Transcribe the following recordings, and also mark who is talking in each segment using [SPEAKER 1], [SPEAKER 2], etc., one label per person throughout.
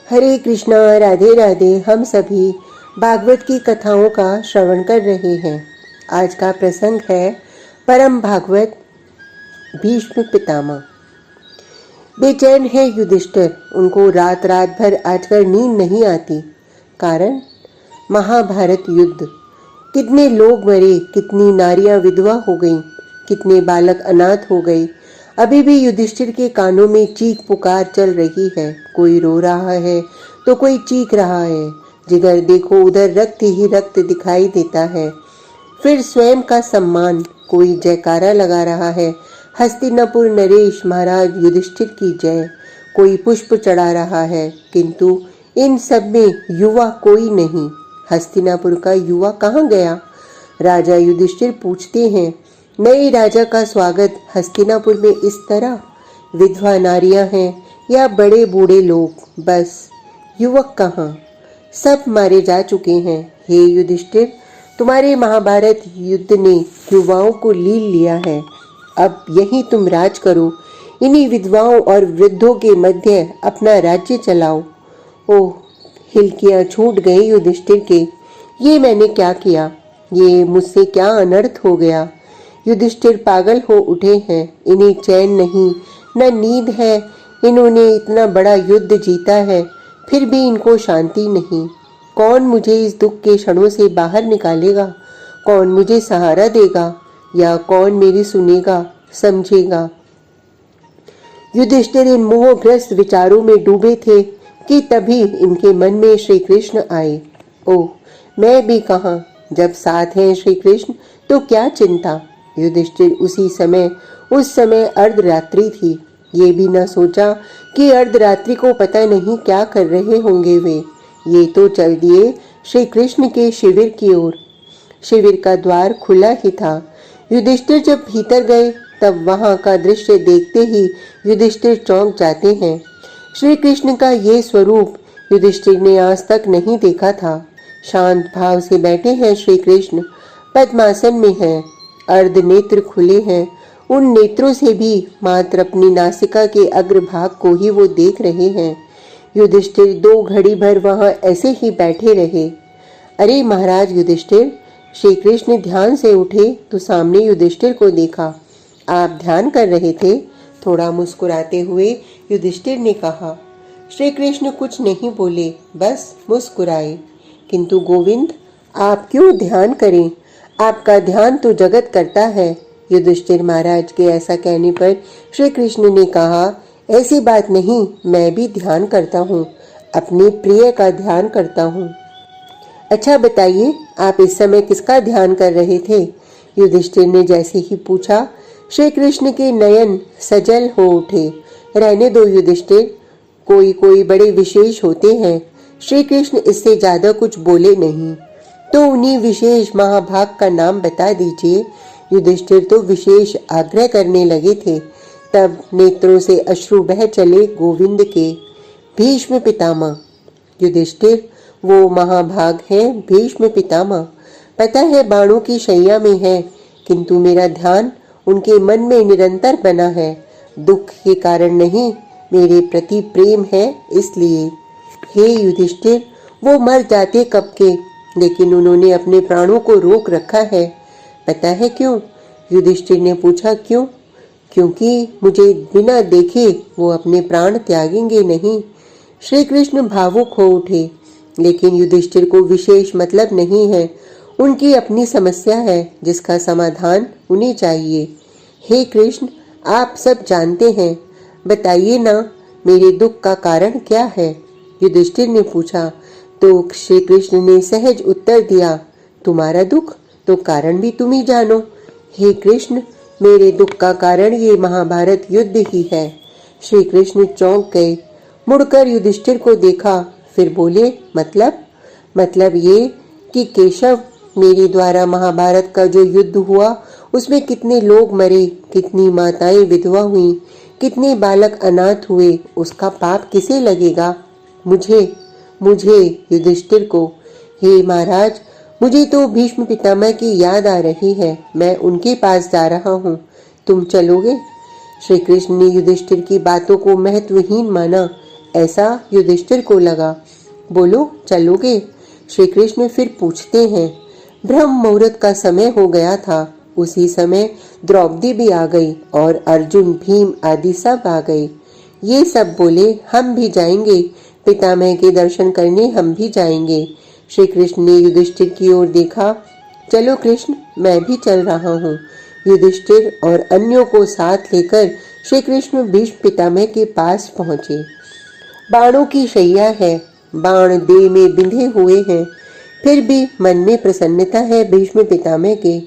[SPEAKER 1] हरे कृष्णा, राधे राधे। हम सभी भागवत की कथाओं का श्रवण कर रहे हैं। आज का प्रसंग है परम भागवत भीष्म पितामह। बेचैन है युधिष्ठिर, उनको रात रात भर आजकल नींद नहीं आती। कारण महाभारत युद्ध। कितने लोग मरे, कितनी नारियां विधवा हो गईं, कितने बालक अनाथ हो गए। अभी भी युधिष्ठिर के कानों में चीख पुकार चल रही है। कोई रो रहा है तो कोई चीख रहा है। जिधर देखो उधर रक्त ही रक्त दिखाई देता है। फिर स्वयं का सम्मान, कोई जयकारा लगा रहा है, हस्तिनापुर नरेश महाराज युधिष्ठिर की जय। कोई पुष्प चढ़ा रहा है, किंतु इन सब में युवा कोई नहीं। हस्तिनापुर का युवा कहाँ गया? राजा युधिष्ठिर पूछते हैं। नए राजा का स्वागत हस्तिनापुर में इस तरह? विधवा नारियां हैं या बड़े बूढ़े लोग? बस युवक कहाँ? सब मारे जा चुके हैं। हे युधिष्ठिर, तुम्हारे महाभारत युद्ध ने युवाओं को लील लिया है। अब यही तुम राज करो। इन्हीं विधवाओं और वृद्धों के मध्य अपना राज्य चलाओ। ओह, हिलकियां छूट गई युधिष्ठिर के। ये मैंने क्या किया? ये मुझसे क्या अनर्थ हो गया? युधिष्ठिर पागल हो उठे हैं। इन्हें चैन नहीं, न नींद है। इन्होंने इतना बड़ा युद्ध जीता है, फिर भी इनको शांति नहीं। कौन मुझे इस दुख के क्षणों से बाहर निकालेगा? कौन मुझे सहारा देगा? या कौन मेरी सुनेगा, समझेगा? युधिष्ठिर इन मोहग्रस्त विचारों में डूबे थे कि तभी इनके मन में श्री कृष्ण आए। ओह, मैं भी कहाँ? जब साथ हैं श्री कृष्ण तो क्या चिंता। युधिष्ठिर उस समय अर्धरात्रि थी। ये भी न सोचा कि अर्धरात्रि को पता नहीं क्या कर रहे होंगे वे। ये तो चल दिए श्री कृष्ण के शिविर की ओर। शिविर का द्वार खुला ही था। युधिष्ठिर जब भीतर गए तब वहां का दृश्य देखते ही युधिष्ठिर चौंक जाते हैं। श्री कृष्ण का ये स्वरूप युधिष्ठिर ने आज तक नहीं देखा था। शांत भाव से बैठे हैं श्री कृष्ण, पद्मासन में हैं, अर्ध नेत्र खुले हैं। उन नेत्रों से भी मात्र अपनी नासिका के अग्रभाग को ही वो देख रहे हैं। युधिष्ठिर 2 घड़ी भर वहां ऐसे ही बैठे रहे। अरे महाराज युधिष्ठिर! श्री कृष्ण ध्यान से उठे तो सामने युधिष्ठिर को देखा। आप ध्यान कर रहे थे? थोड़ा मुस्कुराते हुए युधिष्ठिर ने कहा। श्री कृष्ण कुछ नहीं बोले, बस मुस्कुराए। किंतु गोविंद, आप क्यों ध्यान करें? आपका ध्यान तो जगत करता है। युधिष्ठिर महाराज के ऐसा कहने पर श्री कृष्ण ने कहा, ऐसी बात नहीं, मैं भी ध्यान करता हूँ, अपने प्रिय का ध्यान करता हूँ। अच्छा बताइए, आप इस समय किसका ध्यान कर रहे थे? युधिष्ठिर ने जैसे ही पूछा, श्री कृष्ण के नयन सजल हो उठे। रहने दो युधिष्ठिर, कोई कोई बड़े विशेष होते हैं। श्री कृष्ण इससे ज्यादा कुछ बोले नहीं। तो उन्हीं विशेष महाभाग का नाम बता दीजिए। युधिष्ठिर तो विशेष आग्रह करने लगे थे। तब नेत्रों से अश्रु बह चले गोविंद के। भीष्म पितामह। युधिष्ठिर, वो महाभाग है भीष्म पितामह। पता है बाणों की शैया में है, किंतु मेरा ध्यान उनके मन में निरंतर बना है। दुख के कारण नहीं, मेरे प्रति प्रेम है इसलिए। हे युधिष्ठिर, वो मर जाते कब के, लेकिन उन्होंने अपने प्राणों को रोक रखा है। पता है क्यों? युधिष्ठिर ने पूछा। क्यों? क्योंकि मुझे बिना देखे वो अपने प्राण त्यागेंगे नहीं। श्री कृष्ण भावुक हो उठे, लेकिन युधिष्ठिर को विशेष मतलब नहीं है। उनकी अपनी समस्या है जिसका समाधान उन्हें चाहिए। हे कृष्ण, आप सब जानते हैं, बताइए ना, मेरे दुख का कारण क्या है? युधिष्ठिर ने पूछा। तो श्री कृष्ण ने सहज उत्तर दिया, तुम्हारा दुख तो कारण भी तुम ही जानो। हे कृष्ण, मेरे दुख का कारण ये महाभारत युद्ध ही है। श्री कृष्ण चौंक गए, मुड़कर युधिष्ठिर को देखा, फिर बोले, मतलब ये कि केशव, मेरे द्वारा महाभारत का जो युद्ध हुआ उसमें कितने लोग मरे, कितनी माताएं विधवा हुई, कितने बालक अनाथ हुए, उसका पाप किसे लगेगा? मुझे युधिष्ठिर को। हे महाराज, मुझे तो भीष्म पितामह की याद आ रही है, मैं उनके पास जा रहा हूँ, तुम चलोगे? श्री कृष्ण ने युधिष्ठिर की बातों को महत्वहीन माना। ऐसा युधिष्ठिर को लगा। बोलो, चलोगे? श्री कृष्ण फिर पूछते हैं। ब्रह्म मुहूर्त का समय हो गया था। उसी समय द्रौपदी भी आ गई और अर्जुन, भीम आदि सब आ गए। ये सब बोले, हम भी जाएंगे, पितामह के दर्शन करने हम भी जाएंगे। श्री कृष्ण ने युधिष्ठिर की ओर देखा। चलो कृष्ण, मैं भी चल रहा हूँ। युधिष्ठिर और अन्यों को साथ लेकर श्री कृष्ण भीष्म पितामह के पास पहुंचे। बाणों की शैया है, बाण देह में बिंधे हुए हैं, फिर भी मन में प्रसन्नता है भीष्म पितामह के।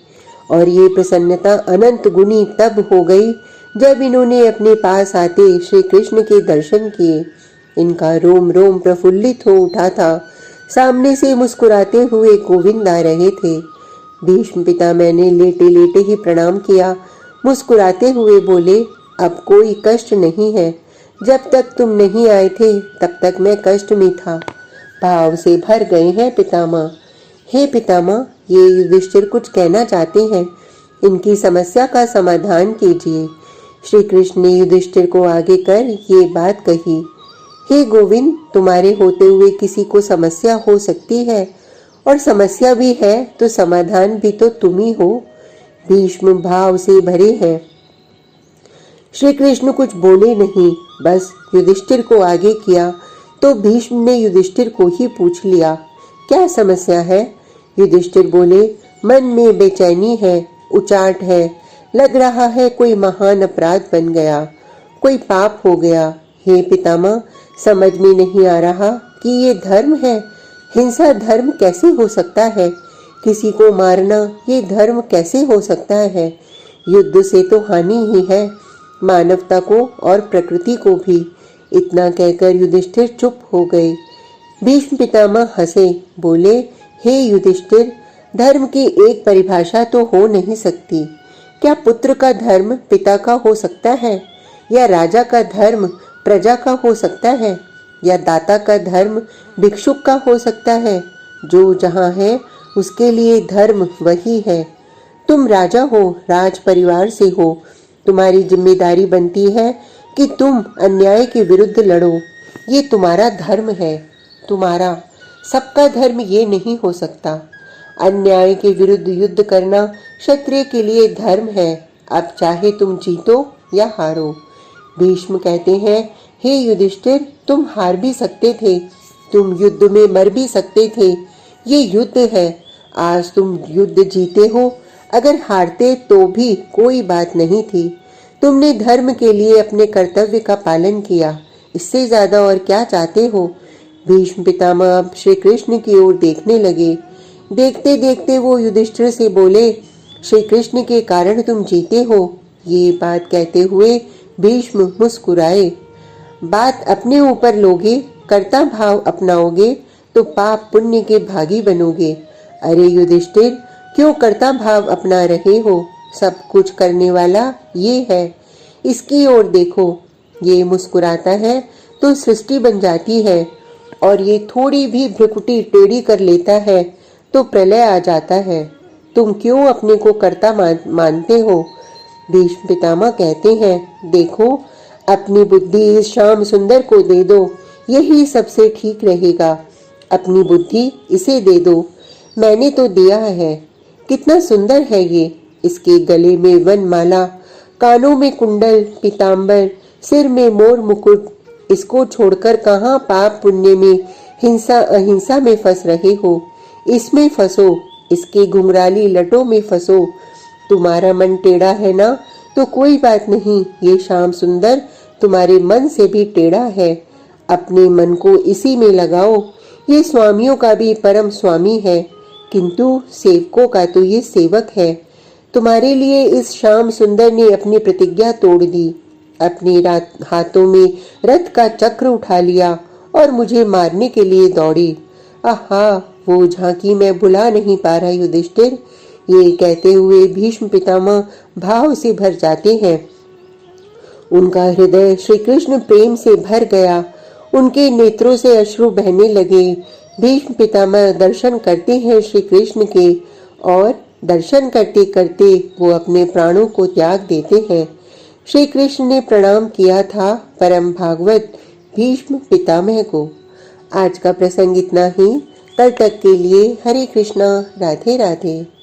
[SPEAKER 1] और ये प्रसन्नता अनंत गुनी तब हो गई जब इन्होंने अपने पास आते श्री कृष्ण के दर्शन किए। इनका रोम रोम प्रफुल्लित हो उठा था। सामने से मुस्कुराते हुए गोविंद आ रहे थे। भीष्म पितामह ने लेटे लेटे ही प्रणाम किया। मुस्कुराते हुए बोले, अब कोई कष्ट नहीं है। जब तक तुम नहीं आए थे तब तक मैं कष्ट में था। भाव से भर गए हैं पितामह। हे पितामह, ये युधिष्ठिर कुछ कहना चाहते हैं, इनकी समस्या का समाधान कीजिए। श्री कृष्ण ने युधिष्ठिर को आगे कर ये बात कही। हे गोविंद, तुम्हारे होते हुए किसी को समस्या हो सकती है, और समस्या भी है तो समाधान भी तो तुम ही हो। भीष्म भाव से भरे हैं। श्री कृष्ण कुछ बोले नहीं, बस युधिष्ठिर को आगे किया तो भीष्म ने युधिष्ठिर को ही पूछ लिया, क्या समस्या है? युधिष्ठिर बोले, मन में बेचैनी है, उचाट है, लग रहा है कोई महान अपराध बन गया, कोई पाप हो गया। हे पितामह, समझ में नहीं आ रहा कि ये धर्म है। हिंसा धर्म कैसे हो सकता है? किसी को मारना ये धर्म कैसे हो सकता है? युद्ध से तो हानि ही है, मानवता को और प्रकृति को भी। इतना कहकर युधिष्ठिर चुप हो गए। भीष्म पितामह हंसे, बोले, हे युधिष्ठिर, धर्म की एक परिभाषा तो हो नहीं सकती। क्या पुत्र का धर्म पिता का हो सकता है, या राजा का धर्म प्रजा का हो सकता है, या दाता का धर्म भिक्षुक का हो सकता है? जो जहाँ है उसके लिए धर्म वही है। तुम राजा हो, राज परिवार से हो, तुम्हारी जिम्मेदारी बनती है कि तुम अन्याय के विरुद्ध लड़ो। ये तुम्हारा धर्म है, तुम्हारा। सबका धर्म ये नहीं हो सकता। अन्याय के विरुद्ध युद्ध करना क्षत्रिय के लिए धर्म है। अब चाहे तुम जीतो या हारो। भीष्म कहते हैं, हे युधिष्ठिर, तुम हार भी सकते थे, तुम युद्ध में मर भी सकते थे। ये युद्ध है। आज तुम युद्ध जीते हो, अगर हारते तो भी कोई बात नहीं थी। तुमने धर्म के लिए अपने कर्तव्य का पालन किया, इससे ज्यादा और क्या चाहते हो? भीष्म पितामह अब श्री कृष्ण की ओर देखने लगे। देखते देखते वो युधिष्ठिर से बोले, श्री कृष्ण के कारण तुम जीते हो। ये बात कहते हुए भीष्म मुस्कुराए। बात अपने ऊपर लोगे, कर्ता भाव अपनाओगे तो पाप पुण्य के भागी बनोगे। अरे युधिष्ठिर, क्यों कर्ता भाव अपना रहे हो? सब कुछ करने वाला ये है, इसकी ओर देखो। ये मुस्कुराता है तो सृष्टि बन जाती है, और ये थोड़ी भी भ्रुकुटी टेढ़ी कर लेता है तो प्रलय आ जाता है। तुम क्यों अपने को कर्ता मानते हो? भीष्म पितामह कहते हैं, देखो, अपनी बुद्धि इस श्याम सुंदर को दे दो, यही सबसे ठीक रहेगा। अपनी बुद्धि इसे दे दो। मैंने तो दिया है। कितना सुंदर है ये। इसके गले में वनमाला, कानों में कुंडल, पीतांबर, सिर में मोर मुकुट। इसको छोड़कर कहाँ पाप पुण्य में, हिंसा अहिंसा में फंस रहे हो? इसमें फंसो, इसके घुंघराली लटों में फंसो। तुम्हारा मन टेढ़ा है ना, तो कोई बात नहीं, ये श्याम सुंदर तुम्हारे मन से भी टेढ़ा है। अपने मन को इसी में लगाओ। ये स्वामियों का भी परम स्वामी है, किंतु सेवकों का तो ये सेवक है। तुम्हारे लिए इस श्याम सुंदर ने अपनी प्रतिज्ञा तोड़ दी, अपने हाथों में रथ का चक्र उठा लिया और मुझे मारने के लिए दौड़ी। आहा, वो झांकी मैं भुला नहीं पा रहा युधिष्ठिर। ये कहते हुए भीष्म पितामह भाव से भर जाते हैं। उनका हृदय श्री कृष्ण प्रेम से भर गया। उनके नेत्रों से अश्रु बहने लगे। भीष्म पितामह दर्शन करते हैं श्री कृष्ण के, और दर्शन करते करते वो अपने प्राणों को त्याग देते हैं। श्री कृष्ण ने प्रणाम किया था, परम भागवत भीष्म पितामह को। आज का प्रसंग इतना ही। कल तक के लिए हरे कृष्णा, राधे राधे।